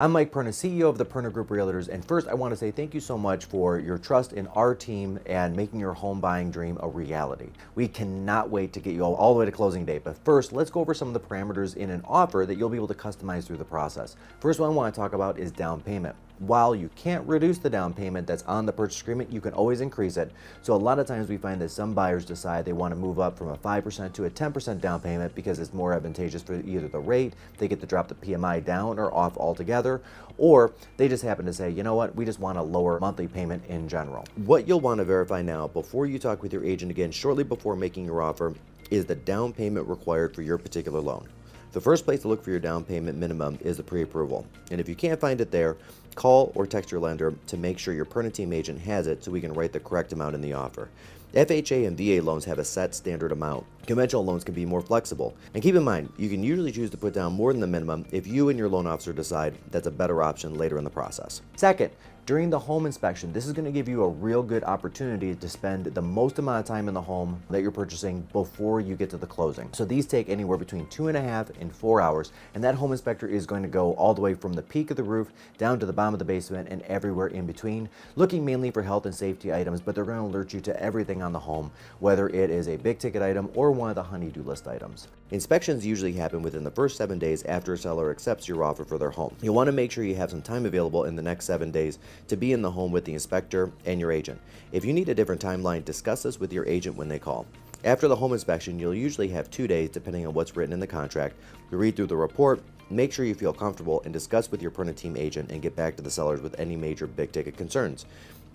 I'm Mike Perna, CEO of the Perna Group Realtors, and first I want to say thank you so much for your trust in our team and making your home buying dream a reality. We cannot wait to get you all the way to closing date, but first let's go over some of the parameters in an offer that you'll be able to customize through the process. First one I want to talk about is down payment. While you can't reduce the down payment that's on the purchase agreement, you can always increase it. So a lot of times we find that some buyers decide they want to move up from a 5% to a 10% down payment because it's more advantageous for either the rate, they get to drop the PMI down or off altogether, or they just happen to say, you know what, we just want a lower monthly payment in general. What you'll want to verify now before you talk with your agent again shortly before making your offer is the down payment required for your particular loan. The first place to look for your down payment minimum is the pre-approval. And if you can't find it there, call or text your lender to make sure your Perna Team agent has it so we can write the correct amount in the offer. FHA and VA loans have a set standard amount. Conventional loans can be more flexible. And keep in mind, you can usually choose to put down more than the minimum if you and your loan officer decide that's a better option later in the process. Second, during the home inspection, this is going to give you a real good opportunity to spend the most amount of time in the home that you're purchasing before you get to the closing. So these take anywhere between 2.5 and 4 hours, and that home inspector is going to go all the way from the peak of the roof down to the bottom of the basement and everywhere in between, looking mainly for health and safety items, but they're going to alert you to everything on the home, whether it is a big ticket item or one of the honey-do list items. Inspections usually happen within the first 7 days after a seller accepts your offer for their home. You'll want to make sure you have some time available in the next 7 days to be in the home with the inspector and your agent. If you need a different timeline, discuss this with your agent when they call. After the home inspection, you'll usually have 2 days depending on what's written in the contract to read through the report, make sure you feel comfortable, and discuss with your Perna Team agent and get back to the sellers with any major big ticket concerns.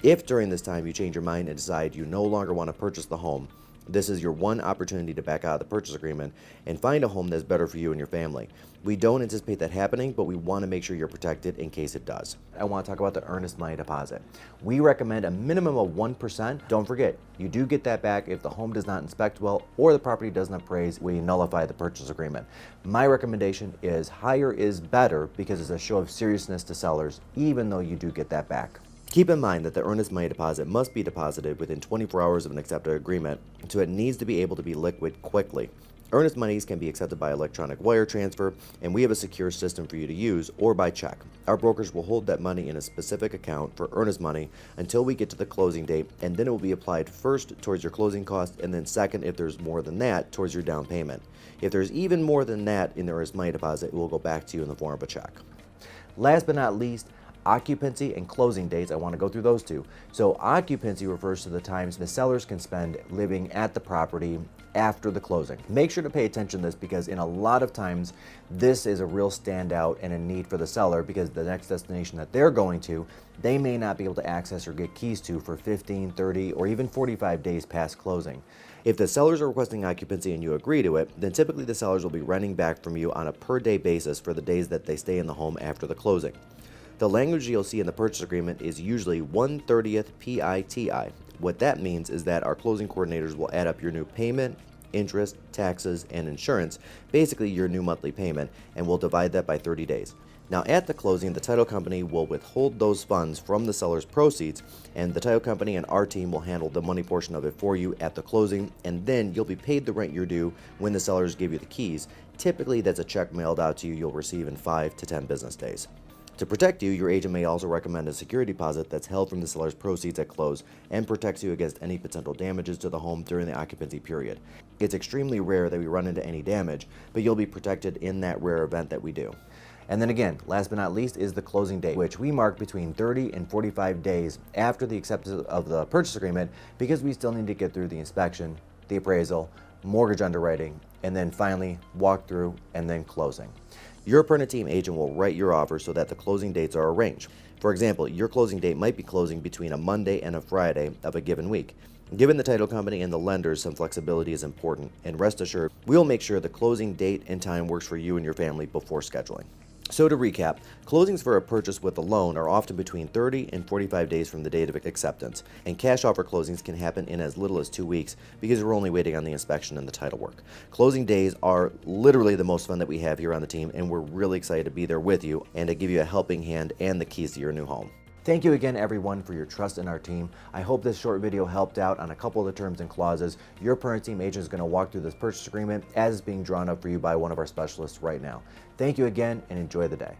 If during this time you change your mind and decide you no longer want to purchase the home, this is your one opportunity to back out of the purchase agreement and find a home that's better for you and your family. We don't anticipate that happening, but we want to make sure you're protected in case it does. I want to talk about the earnest money deposit. We recommend a minimum of 1%. Don't forget, you do get that back if the home does not inspect well or the property doesn't appraise. We nullify the purchase agreement. My recommendation is higher is better because it's a show of seriousness to sellers, even though you do get that back. Keep in mind that the earnest money deposit must be deposited within 24 hours of an accepted agreement, so it needs to be able to be liquid quickly. Earnest monies can be accepted by electronic wire transfer, and we have a secure system for you to use, or by check. Our brokers will hold that money in a specific account for earnest money until we get to the closing date, and then it will be applied first towards your closing cost, and then second, if there's more than that, towards your down payment. If there's even more than that in the earnest money deposit, it will go back to you in the form of a check. Last but not least, occupancy and closing dates. I want to go through those two. So occupancy refers to the times the sellers can spend living at the property after the closing. Make sure to pay attention to this because in a lot of times this is a real standout and a need for the seller because the next destination that they're going to, they may not be able to access or get keys to for 15, 30, or even 45 days past closing. If the sellers are requesting occupancy and you agree to it, then typically the sellers will be renting back from you on a per day basis for the days that they stay in the home after the closing. The language you'll see in the purchase agreement is usually 1/30th PITI. What that means is that our closing coordinators will add up your new payment, interest, taxes, and insurance, basically your new monthly payment, and we'll divide that by 30 days. Now at the closing, the title company will withhold those funds from the seller's proceeds, and the title company and our team will handle the money portion of it for you at the closing, and then you'll be paid the rent you're due when the sellers give you the keys. Typically that's a check mailed out to you you'll receive in 5 to 10 business days. To protect you, your agent may also recommend a security deposit that's held from the seller's proceeds at close and protects you against any potential damages to the home during the occupancy period. It's extremely rare that we run into any damage, but you'll be protected in that rare event that we do. And then again, last but not least is the closing date, which we mark between 30 and 45 days after the acceptance of the purchase agreement because we still need to get through the inspection, the appraisal, mortgage underwriting, and then finally walk through and then closing. Your Perna Team agent will write your offer so that the closing dates are arranged. For example, your closing date might be closing between a Monday and a Friday of a given week. Given the title company and the lenders, some flexibility is important, and rest assured, we'll make sure the closing date and time works for you and your family before scheduling. So to recap, closings for a purchase with a loan are often between 30 and 45 days from the date of acceptance, and cash offer closings can happen in as little as 2 weeks because we're only waiting on the inspection and the title work. Closing days are literally the most fun that we have here on the team, and we're really excited to be there with you and to give you a helping hand and the keys to your new home. Thank you again, everyone, for your trust in our team. I hope this short video helped out on a couple of the terms and clauses. Your Perna Team agent is going to walk through this purchase agreement as it's being drawn up for you by one of our specialists right now. Thank you again and enjoy the day.